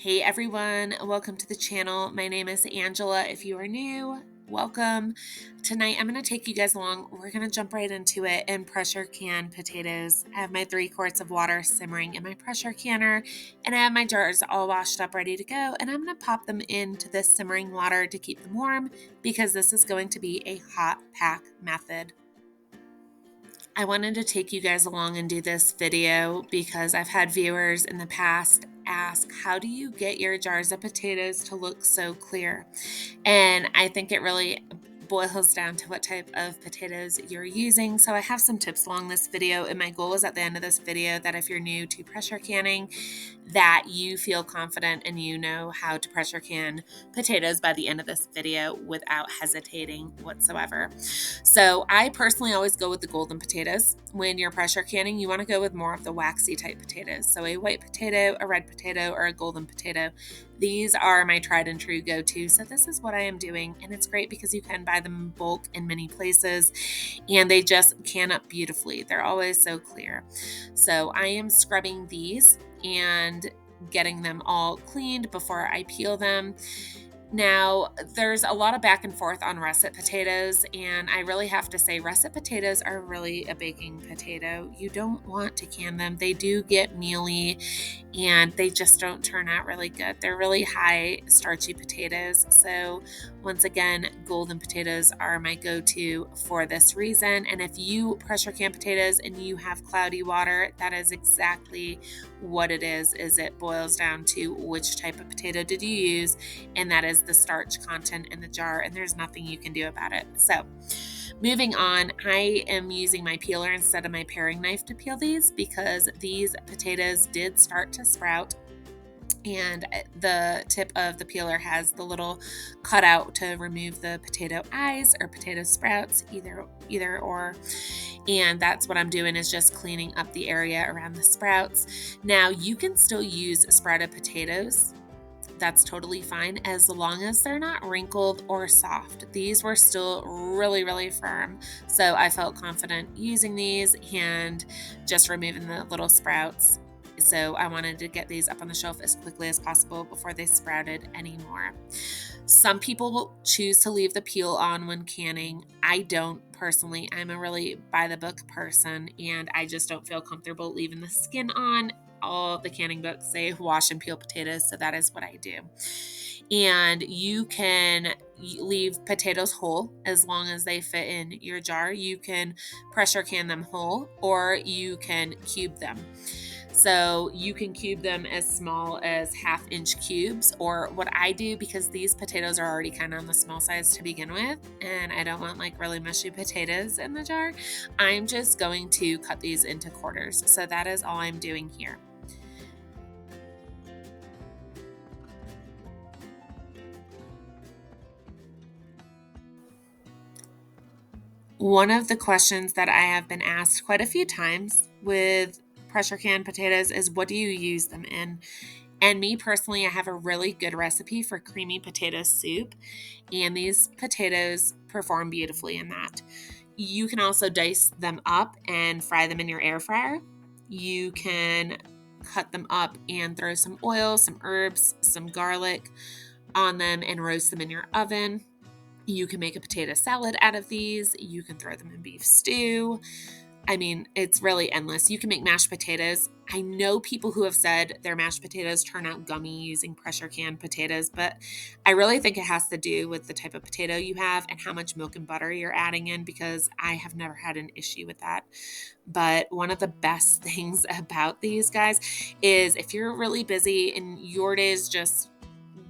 Hey everyone, welcome to the channel. My name is Angela. If you are new, welcome. Tonight I'm going to take you guys along. We're going to jump right into it and pressure can potatoes. I have my 3 quarts of water simmering in my pressure canner, and I have my jars all washed up ready to go, and I'm going to pop them into this simmering water to keep them warm because this is going to be a hot pack method. I wanted to take you guys along and do this video because I've had viewers in the past ask, how do you get your jars of potatoes to look so clear? And I think it really boils down to what type of potatoes you're using. So I have some tips along this video, and my goal is at the end of this video that if you're new to pressure canning, that you feel confident and you know how to pressure can potatoes by the end of this video without hesitating whatsoever. So I personally always go with the golden potatoes. When you're pressure canning, you want to go with more of the waxy type potatoes. So a white potato, a red potato, or a golden potato. These are my tried and true go-to. So this is what I am doing. And it's great because you can buy them in bulk in many places and they just can up beautifully. They're always so clear. So I am scrubbing these and getting them all cleaned before I peel them. Now, there's a lot of back and forth on russet potatoes, and I really have to say russet potatoes are really a baking potato. You don't want to can them. They do get mealy, and they just don't turn out really good. They're really high starchy potatoes. So once again, golden potatoes are my go-to for this reason. And if you pressure can potatoes and you have cloudy water, that is exactly what it is it boils down to which type of potato did you use, and that is the starch content in the jar, and there's nothing you can do about it. So moving on, I am using my peeler instead of my paring knife to peel these because these potatoes did start to sprout, and the tip of the peeler has the little cutout to remove the potato eyes or potato sprouts, either or. And that's what I'm doing, is just cleaning up the area around the sprouts. Now you can still use sprouted potatoes. That's totally fine as long as they're not wrinkled or soft. These were still really, really firm. So I felt confident using these and just removing the little sprouts. So I wanted to get these up on the shelf as quickly as possible before they sprouted anymore. Some people choose to leave the peel on when canning. I don't personally. I'm a really by the book person, and I just don't feel comfortable leaving the skin on. All the canning books say wash and peel potatoes, so that is what I do. And you can leave potatoes whole as long as they fit in your jar. You can pressure can them whole, or you can cube them. So you can cube them as small as 1/2-inch cubes, or what I do, because these potatoes are already kind of on the small size to begin with, and I don't want like really mushy potatoes in the jar, I'm just going to cut these into quarters. So that is all I'm doing here. One of the questions that I have been asked quite a few times with pressure can potatoes is, what do you use them in? And me personally, I have a really good recipe for creamy potato soup, and these potatoes perform beautifully in that. You can also dice them up and fry them in your air fryer. You can cut them up and throw some oil, some herbs, some garlic on them and roast them in your oven. You can make a potato salad out of these. You can throw them in beef stew. I mean, it's really endless. You can make mashed potatoes. I know people who have said their mashed potatoes turn out gummy using pressure can potatoes, but I really think it has to do with the type of potato you have and how much milk and butter you're adding in, because I have never had an issue with that. But one of the best things about these guys is if you're really busy and your day is just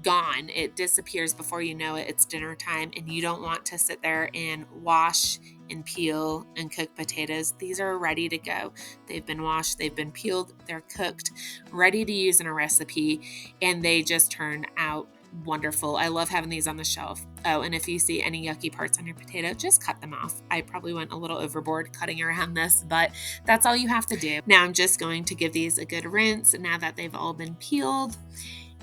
gone, it disappears before you know it, it's dinner time, and you don't want to sit there and wash and peel and cook potatoes. These are ready to go. They've been washed, they've been peeled, they're cooked, ready to use in a recipe, and they just turn out wonderful. I love having these on the shelf. Oh, and if you see any yucky parts on your potato, just cut them off. I probably went a little overboard cutting around this, but that's all you have to do. Now I'm just going to give these a good rinse now that they've all been peeled.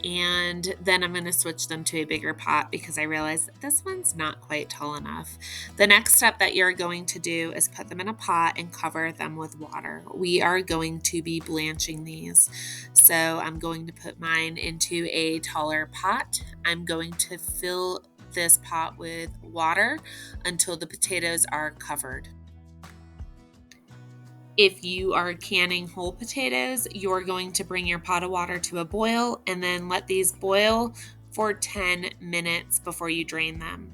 And then I'm going to switch them to a bigger pot because I realized that this one's not quite tall enough. The next step that you're going to do is put them in a pot and cover them with water. We are going to be blanching these. So I'm going to put mine into a taller pot. I'm going to fill this pot with water until the potatoes are covered. If you are canning whole potatoes, you're going to bring your pot of water to a boil and then let these boil for 10 minutes before you drain them.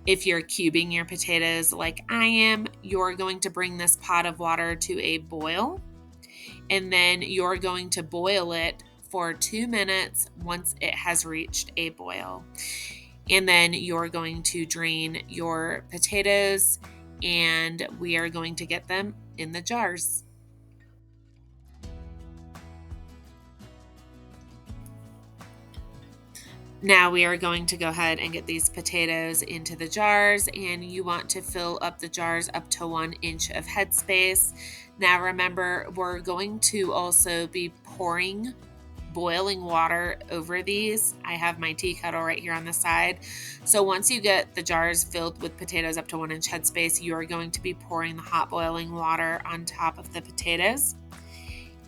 If you're cubing your potatoes like I am, you're going to bring this pot of water to a boil and then you're going to boil it for 2 minutes once it has reached a boil. And then you're going to drain your potatoes and we are going to get them in the jars. Now we are going to go ahead and get these potatoes into the jars, and you want to fill up the jars up to 1 inch of headspace. Now remember, we're going to also be pouring boiling water over these. I have my tea kettle right here on the side. So once you get the jars filled with potatoes up to 1 inch headspace, you are going to be pouring the hot boiling water on top of the potatoes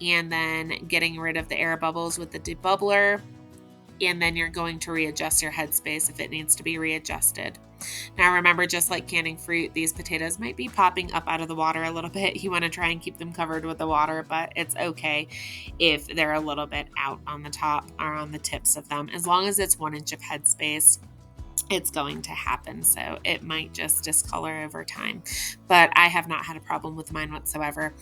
and then getting rid of the air bubbles with the debubbler. And then you're going to readjust your headspace if it needs to be readjusted. Now remember, just like canning fruit, these potatoes might be popping up out of the water a little bit. You want to try and keep them covered with the water, but it's okay if they're a little bit out on the top or on the tips of them. As long as it's 1 inch of headspace, it's going to happen. So it might just discolor over time, but I have not had a problem with mine whatsoever.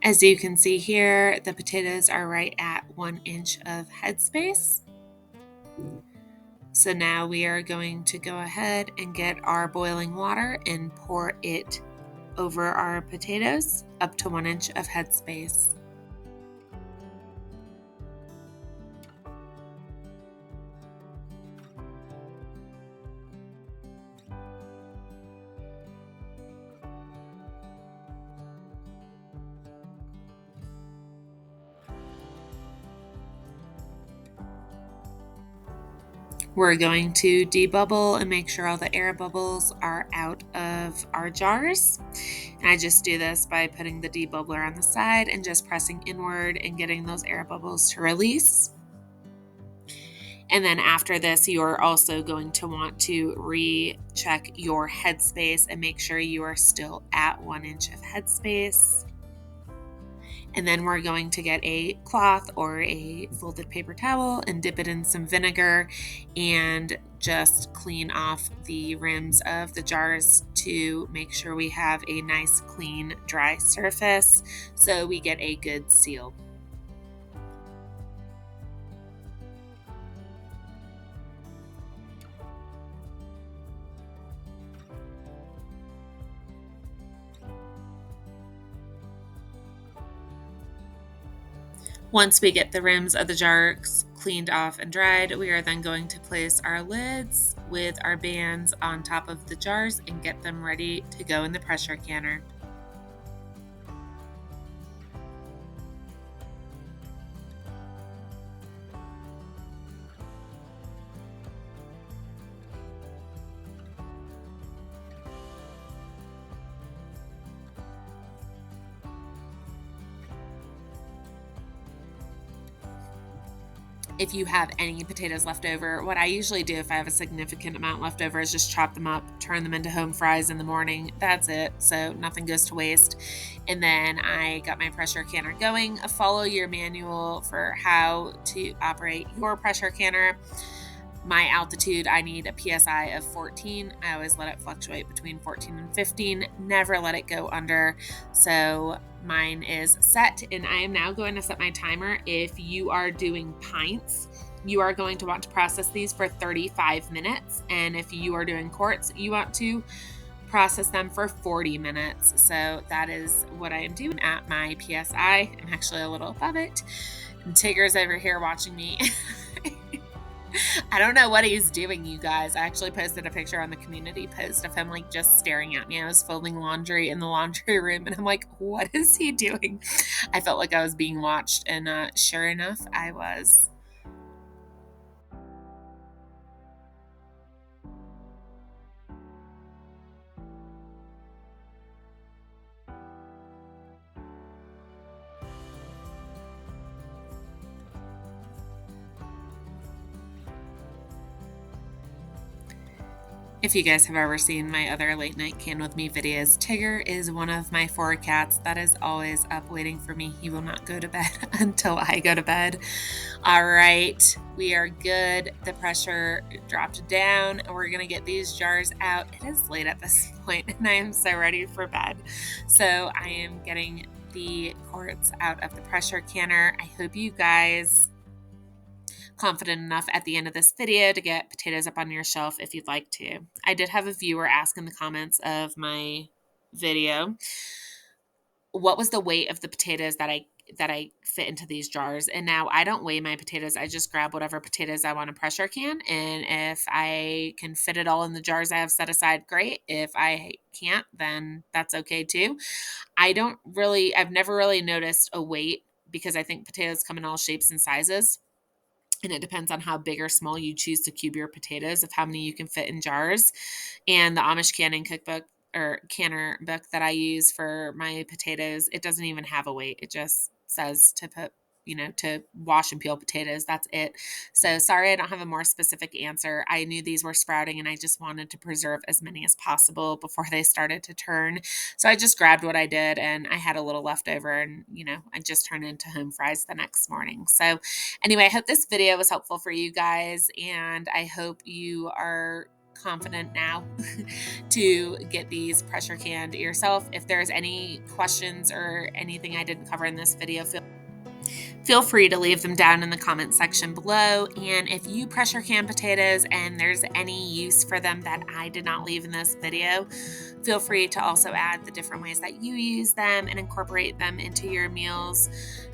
As you can see here, the potatoes are right at 1 inch of headspace. So now we are going to go ahead and get our boiling water and pour it over our potatoes up to 1 inch of headspace. We're going to debubble and make sure all the air bubbles are out of our jars. And I just do this by putting the debubbler on the side and just pressing inward and getting those air bubbles to release. And then after this, you're also going to want to recheck your headspace and make sure you are still at 1 inch of headspace. And then we're going to get a cloth or a folded paper towel and dip it in some vinegar and just clean off the rims of the jars to make sure we have a nice, clean, dry surface so we get a good seal. Once we get the rims of the jars cleaned off and dried, we are then going to place our lids with our bands on top of the jars and get them ready to go in the pressure canner. If you have any potatoes left over, what I usually do if I have a significant amount left over is just chop them up, turn them into home fries in the morning. That's it. So nothing goes to waste. And then I got my pressure canner going. Follow your manual for how to operate your pressure canner. My altitude, I need a PSI of 14. I always let it fluctuate between 14 and 15. Never let it go under. So mine is set, and I am now going to set my timer. If you are doing pints, you are going to want to process these for 35 minutes. And if you are doing quarts, you want to process them for 40 minutes. So that is what I am doing at my PSI. I'm actually a little above it. And Tigger's over here watching me. I don't know what he's doing, you guys. I actually posted a picture on the community post of him like just staring at me. I was folding laundry in the laundry room and I'm like, what is he doing? I felt like I was being watched, and sure enough, I was. If you guys have ever seen my other late night Can With Me videos, Tigger is one of my 4 cats that is always up waiting for me. He will not go to bed until I go to bed. All right, we are good. The pressure dropped down, and we're going to get these jars out. It is late at this point, and I am so ready for bed. So I am getting the quarts out of the pressure canner. I hope you guys confident enough at the end of this video to get potatoes up on your shelf if you'd like to. I did have a viewer ask in the comments of my video, what was the weight of the potatoes that I fit into these jars? And now I don't weigh my potatoes. I just grab whatever potatoes I want to pressure can. And if I can fit it all in the jars I have set aside, great. If I can't, then that's okay too. I've never really noticed a weight because I think potatoes come in all shapes and sizes. And it depends on how big or small you choose to cube your potatoes, of how many you can fit in jars. And the Amish canning cookbook or canner book that I use for my potatoes, it doesn't even have a weight. It just says to put, to wash and peel potatoes. That's it. So sorry, I don't have a more specific answer. I knew these were sprouting and I just wanted to preserve as many as possible before they started to turn. So I just grabbed what I did, and I had a little left over, and, I just turned into home fries the next morning. So anyway, I hope this video was helpful for you guys, and I hope you are confident now to get these pressure canned yourself. If there's any questions or anything I didn't cover in this video, feel free to leave them down in the comment section below. And if you pressure can potatoes and there's any use for them that I did not leave in this video, feel free to also add the different ways that you use them and incorporate them into your meals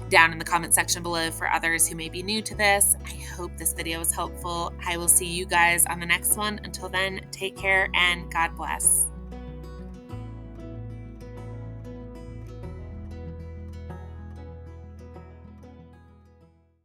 down in the comment section below for others who may be new to this. I hope this video was helpful. I will see you guys on the next one. Until then, take care and God bless.